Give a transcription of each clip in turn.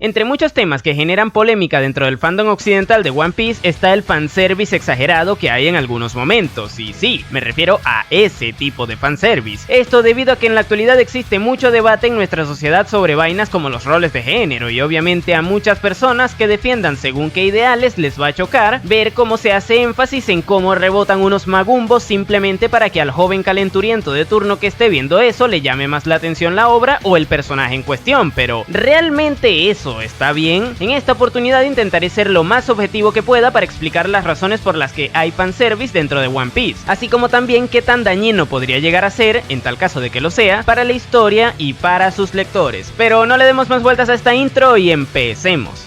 Entre muchos temas que generan polémica dentro del fandom occidental de One Piece está el fanservice exagerado que hay en algunos momentos, y sí, me refiero a ese tipo de fanservice. Esto debido a que en la actualidad existe mucho debate en nuestra sociedad sobre vainas como los roles de género, y obviamente a muchas personas que defiendan según qué ideales les va a chocar ver cómo se hace énfasis en cómo rebotan unos magumbos simplemente para que al joven calenturiento de turno que esté viendo eso le llame más la atención la obra o el personaje en cuestión. Pero ¿realmente eso está bien? En esta oportunidad intentaré ser lo más objetivo que pueda para explicar las razones por las que hay fanservice dentro de One Piece, así como también qué tan dañino podría llegar a ser, en tal caso de que lo sea, para la historia y para sus lectores. Pero no le demos más vueltas a esta intro y empecemos.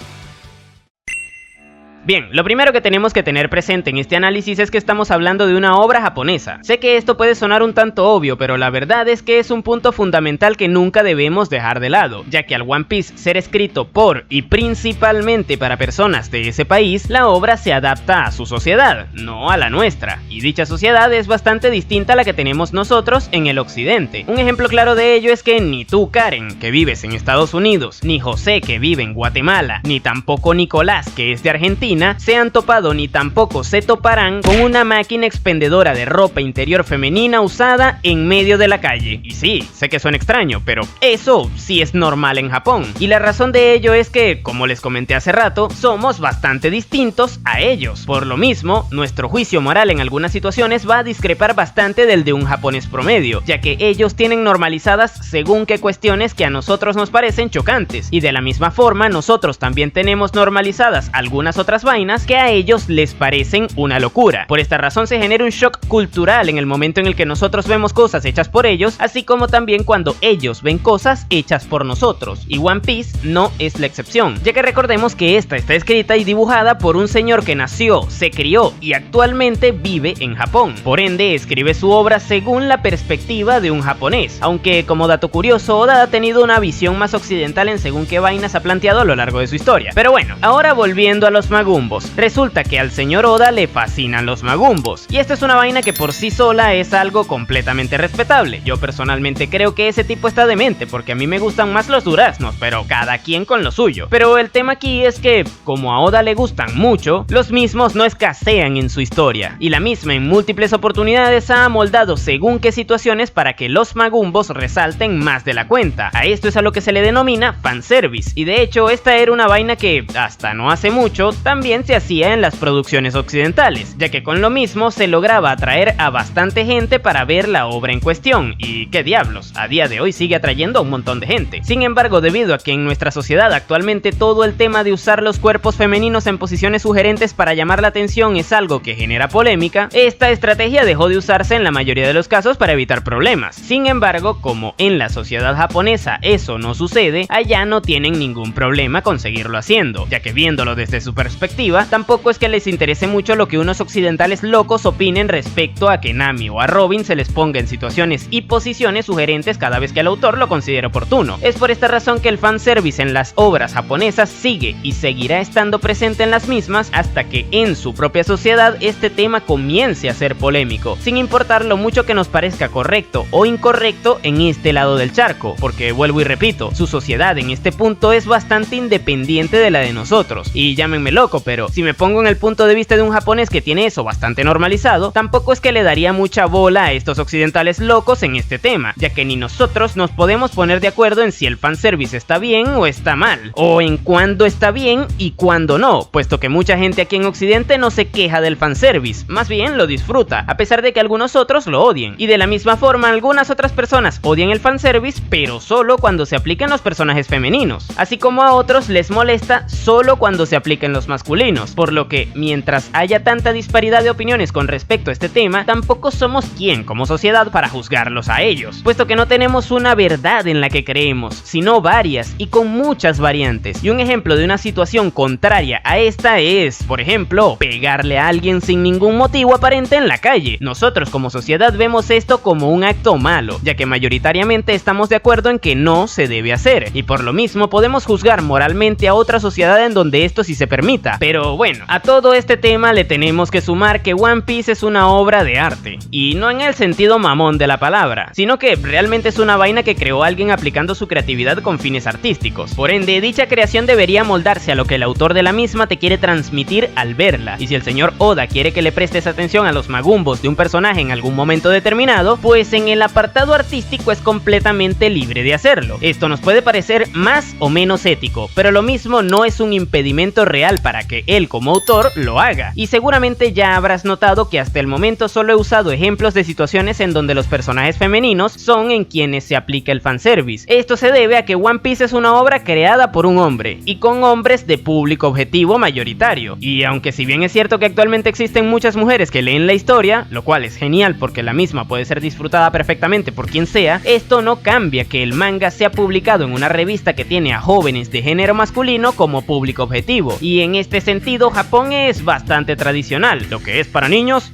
Bien, lo primero que tenemos que tener presente en este análisis es que estamos hablando de una obra japonesa. Sé que esto puede sonar un tanto obvio, pero la verdad es que es un punto fundamental que nunca debemos dejar de lado, ya que al One Piece ser escrito por y principalmente para personas de ese país, la obra se adapta a su sociedad, no a la nuestra, y dicha sociedad es bastante distinta a la que tenemos nosotros en el occidente. Un ejemplo claro de ello es que ni tú, Karen, que vives en Estados Unidos, ni José, que vive en Guatemala, ni tampoco Nicolás, que es de Argentina, se han topado ni tampoco se toparán con una máquina expendedora de ropa interior femenina usada en medio de la calle. Y sí, sé que suena extraño, pero eso sí es normal en Japón. Y la razón de ello es que, como les comenté hace rato, somos bastante distintos a ellos. Por lo mismo, nuestro juicio moral en algunas situaciones va a discrepar bastante del de un japonés promedio, ya que ellos tienen normalizadas según qué cuestiones que a nosotros nos parecen chocantes. Y de la misma forma, nosotros también tenemos normalizadas algunas otras vainas que a ellos les parecen una locura. Por esta razón se genera un shock cultural en el momento en el que nosotros vemos cosas hechas por ellos, así como también cuando ellos ven cosas hechas por nosotros, y One Piece no es la excepción, ya que recordemos que esta está escrita y dibujada por un señor que nació, se crió y actualmente vive en Japón. Por ende, escribe su obra según la perspectiva de un japonés, aunque como dato curioso, Oda ha tenido una visión más occidental en según qué vainas ha planteado a lo largo de su historia. Pero bueno, ahora volviendo a los magumbos. Resulta que al señor Oda le fascinan los magumbos, y esta es una vaina que por sí sola es algo completamente respetable. Yo personalmente creo que ese tipo está demente, porque a mí me gustan más los duraznos, pero cada quien con lo suyo. Pero el tema aquí es que, como a Oda le gustan mucho, los mismos no escasean en su historia, y la misma en múltiples oportunidades ha amoldado según qué situaciones para que los magumbos resalten más de la cuenta. A esto es a lo que se le denomina fanservice, y de hecho esta era una vaina que, hasta no hace mucho, también se hacía en las producciones occidentales, ya que con lo mismo se lograba atraer a bastante gente para ver la obra en cuestión, y qué diablos, a día de hoy sigue atrayendo a un montón de gente. Sin embargo, debido a que en nuestra sociedad actualmente todo el tema de usar los cuerpos femeninos en posiciones sugerentes para llamar la atención es algo que genera polémica, esta estrategia dejó de usarse en la mayoría de los casos para evitar problemas. Sin embargo, como en la sociedad japonesa eso no sucede, allá no tienen ningún problema con seguirlo haciendo, ya que viéndolo desde su perspectiva, tampoco es que les interese mucho lo que unos occidentales locos opinen respecto a que Nami o a Robin se les ponga en situaciones y posiciones sugerentes cada vez que el autor lo considere oportuno. Es por esta razón que el fanservice en las obras japonesas sigue y seguirá estando presente en las mismas hasta que en su propia sociedad este tema comience a ser polémico, sin importar lo mucho que nos parezca correcto o incorrecto en este lado del charco, porque vuelvo y repito, su sociedad en este punto es bastante independiente de la de nosotros, y llámenme loco, pero si me pongo en el punto de vista de un japonés que tiene eso bastante normalizado, tampoco es que le daría mucha bola a estos occidentales locos en este tema, ya que ni nosotros nos podemos poner de acuerdo en si el fanservice está bien o está mal, o en cuándo está bien y cuándo no, puesto que mucha gente aquí en Occidente no se queja del fanservice, más bien lo disfruta, a pesar de que algunos otros lo odien, y de la misma forma algunas otras personas odian el fanservice, pero solo cuando se aplican los personajes femeninos, así como a otros les molesta solo cuando se apliquen los masculinos, por lo que mientras haya tanta disparidad de opiniones con respecto a este tema, tampoco somos quien como sociedad para juzgarlos a ellos, puesto que no tenemos una verdad en la que creemos, sino varias y con muchas variantes. Y un ejemplo de una situación contraria a esta es, por ejemplo, pegarle a alguien sin ningún motivo aparente en la calle. Nosotros como sociedad vemos esto como un acto malo, ya que mayoritariamente estamos de acuerdo en que no se debe hacer, y por lo mismo podemos juzgar moralmente a otra sociedad en donde esto sí se permita, Pero bueno, a todo este tema le tenemos que sumar que One Piece es una obra de arte, y no en el sentido mamón de la palabra, sino que realmente es una vaina que creó alguien aplicando su creatividad con fines artísticos. Por ende, dicha creación debería moldarse a lo que el autor de la misma te quiere transmitir al verla, y si el señor Oda quiere que le prestes atención a los magumbos de un personaje en algún momento determinado, pues en el apartado artístico es completamente libre de hacerlo. Esto nos puede parecer más o menos ético, pero lo mismo no es un impedimento real para que él como autor lo haga, y seguramente ya habrás notado que hasta el momento solo he usado ejemplos de situaciones en donde los personajes femeninos son en quienes se aplica el fanservice. Esto se debe a que One Piece es una obra creada por un hombre, y con hombres de público objetivo mayoritario, y aunque si bien es cierto que actualmente existen muchas mujeres que leen la historia, lo cual es genial porque la misma puede ser disfrutada perfectamente por quien sea, esto no cambia que el manga sea publicado en una revista que tiene a jóvenes de género masculino como público objetivo, y en este sentido Japón es bastante tradicional. Lo que es para niños,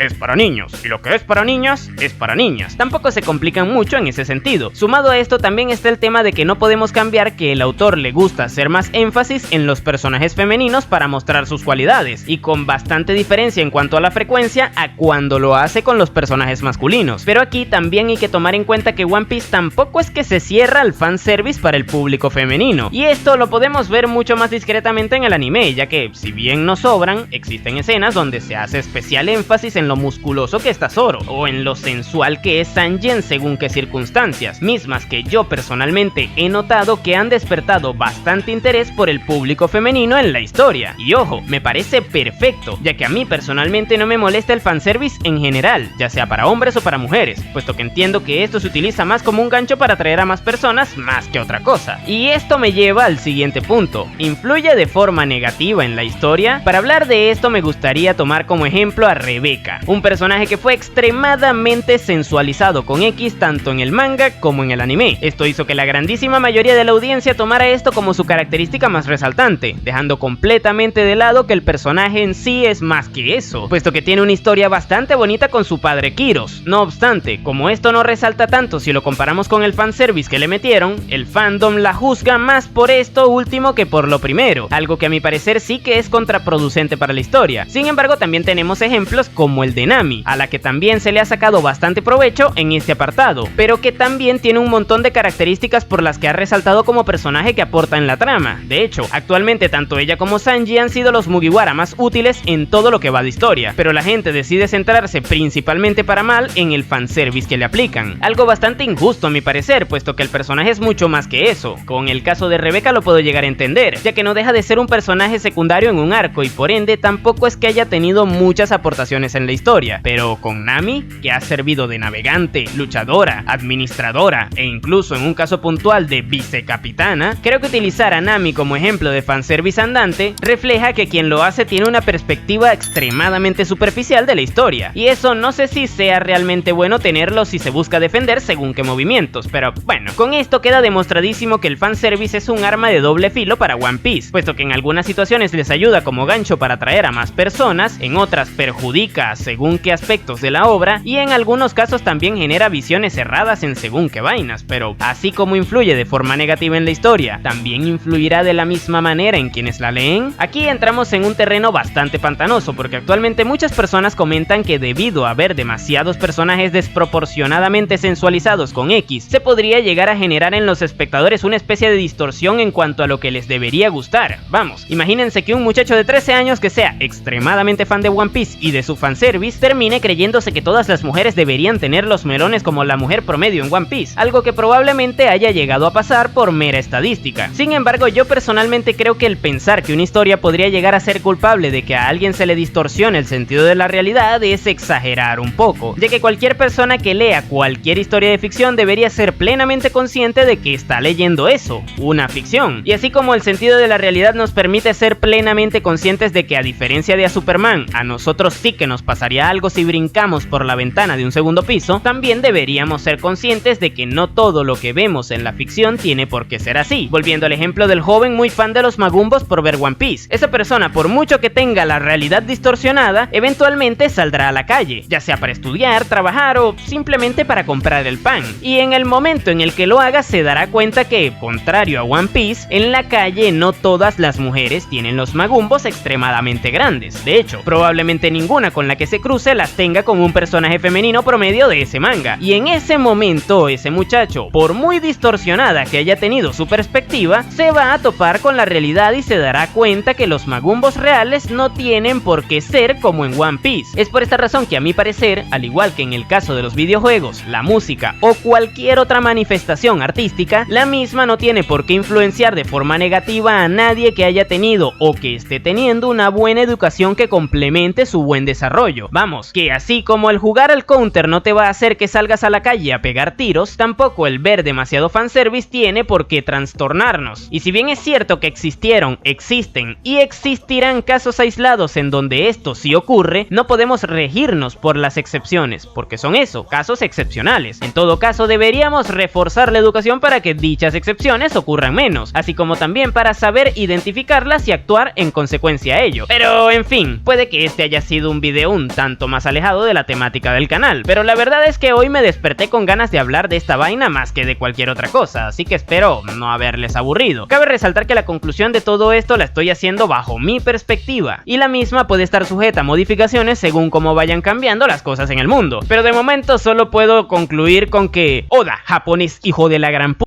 y lo que es para niñas, es para niñas. Tampoco se complican mucho en ese sentido. Sumado a esto también está el tema de que no podemos cambiar que el autor le gusta hacer más énfasis en los personajes femeninos para mostrar sus cualidades, y con bastante diferencia en cuanto a la frecuencia a cuando lo hace con los personajes masculinos. Pero aquí también hay que tomar en cuenta que One Piece tampoco es que se cierra al fanservice para el público femenino, y esto lo podemos ver mucho más discretamente en el anime, ya que si bien no sobran, existen escenas donde se hace especial énfasis en lo musculoso que está Zoro, o en lo sensual que es Sanji en según qué circunstancias, mismas que yo personalmente he notado que han despertado bastante interés por el público femenino en la historia. Y ojo, me parece perfecto, ya que a mí personalmente no me molesta el fanservice en general, ya sea para hombres o para mujeres, puesto que entiendo que esto se utiliza más como un gancho para atraer a más personas más que otra cosa. Y esto me lleva al siguiente punto: ¿influye de forma negativa en la historia? Para hablar de esto me gustaría tomar como ejemplo a Rebeca, un personaje que fue extremadamente sensualizado con X tanto en el manga como en el anime. Esto hizo que la grandísima mayoría de la audiencia tomara esto como su característica más resaltante, dejando completamente de lado que el personaje en sí es más que eso, puesto que tiene una historia bastante bonita con su padre Kiros. No obstante, como esto no resalta tanto si lo comparamos con el fanservice que le metieron, el fandom la juzga más por esto último que por lo primero, algo que a mi parecer sí que es contraproducente para la historia. Sin embargo, también tenemos ejemplos como el de Nami, a la que también se le ha sacado bastante provecho en este apartado, pero que también tiene un montón de características por las que ha resaltado como personaje que aporta en la trama. De hecho, actualmente tanto ella como Sanji han sido los Mugiwara más útiles en todo lo que va de historia, pero la gente decide centrarse principalmente para mal en el fanservice que le aplican, algo bastante injusto a mi parecer, puesto que el personaje es mucho más que eso. Con el caso de Rebeca lo puedo llegar a entender, ya que no deja de ser un personaje secundario en un arco, y por ende tampoco es que haya tenido muchas aportaciones en la historia, pero con Nami, que ha servido de navegante, luchadora, administradora e incluso en un caso puntual de vicecapitana, creo que utilizar a Nami como ejemplo de fanservice andante refleja que quien lo hace tiene una perspectiva extremadamente superficial de la historia, y eso no sé si sea realmente bueno tenerlo si se busca defender según qué movimientos, pero bueno, con esto queda demostradísimo que el fanservice es un arma de doble filo para One Piece, puesto que en algunas situaciones les ayuda como gancho para atraer a más personas, en otras perjudica según qué aspectos de la obra, y en algunos casos también genera visiones erradas en según qué vainas. Pero así como influye de forma negativa en la historia, también influirá de la misma manera en quienes la leen. Aquí entramos en un terreno bastante pantanoso, porque actualmente muchas personas comentan que debido a ver demasiados personajes desproporcionadamente sensualizados con X, se podría llegar a generar en los espectadores una especie de distorsión en cuanto a lo que les debería gustar. Vamos, imagínense que un muchacho de 13 años que sea extremadamente fan de One Piece y de su fanservice termine creyéndose que todas las mujeres deberían tener los melones como la mujer promedio en One Piece, algo que probablemente haya llegado a pasar por mera estadística. Sin embargo, yo personalmente creo que el pensar que una historia podría llegar a ser culpable de que a alguien se le distorsione el sentido de la realidad es exagerar un poco, ya que cualquier persona que lea cualquier historia de ficción debería ser plenamente consciente de que está leyendo eso, una ficción. Y así como el sentido de la realidad nos permite ser plenamente conscientes de que, a diferencia de a Superman, a nosotros sí que nos pasaría algo si brincamos por la ventana de un segundo piso, también deberíamos ser conscientes de que no todo lo que vemos en la ficción tiene por qué ser así. Volviendo al ejemplo del joven muy fan de los magumbos por ver One Piece, esa persona, por mucho que tenga la realidad distorsionada, eventualmente saldrá a la calle, ya sea para estudiar, trabajar o simplemente para comprar el pan, y en el momento en el que lo haga se dará cuenta que, contrario a One Piece, en la calle no todas las mujeres tienen los magumbos magumbos extremadamente grandes. De hecho, probablemente ninguna con la que se cruce las tenga con un personaje femenino promedio de ese manga. Y en ese momento, ese muchacho, por muy distorsionada que haya tenido su perspectiva, se va a topar con la realidad y se dará cuenta que los magumbos reales no tienen por qué ser como en One Piece. Es por esta razón que a mi parecer, al igual que en el caso de los videojuegos, la música o cualquier otra manifestación artística, la misma no tiene por qué influenciar de forma negativa a nadie que haya tenido o que esté teniendo una buena educación que complemente su buen desarrollo. Vamos, que así como el jugar al counter no te va a hacer que salgas a la calle a pegar tiros, tampoco el ver demasiado fanservice tiene por qué trastornarnos. Y si bien es cierto que existieron, existen y existirán casos aislados en donde esto sí ocurre, no podemos regirnos por las excepciones, porque son eso, casos excepcionales. En todo caso, deberíamos reforzar la educación para que dichas excepciones ocurran menos, así como también para saber identificarlas y actuar en consecuencia a ello. Pero en fin, puede que este haya sido un video un tanto más alejado de la temática del canal, pero la verdad es que hoy me desperté con ganas de hablar de esta vaina más que de cualquier otra cosa, así que espero no haberles aburrido. Cabe resaltar que la conclusión de todo esto la estoy haciendo bajo mi perspectiva, y la misma puede estar sujeta a modificaciones según cómo vayan cambiando las cosas en el mundo, pero de momento solo puedo concluir con que Oda, japonés hijo de la gran p***,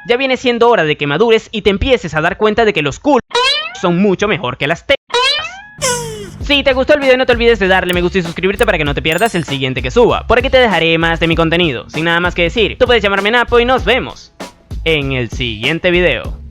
ya viene siendo hora de que madures y te empieces a dar cuenta de que los cool son mucho mejor que las t***. Si te gustó el video no te olvides de darle me gusta y suscribirte para que no te pierdas el siguiente que suba. Por aquí te dejaré más de mi contenido. Sin nada más que decir, tú puedes llamarme Napo y nos vemos en el siguiente video.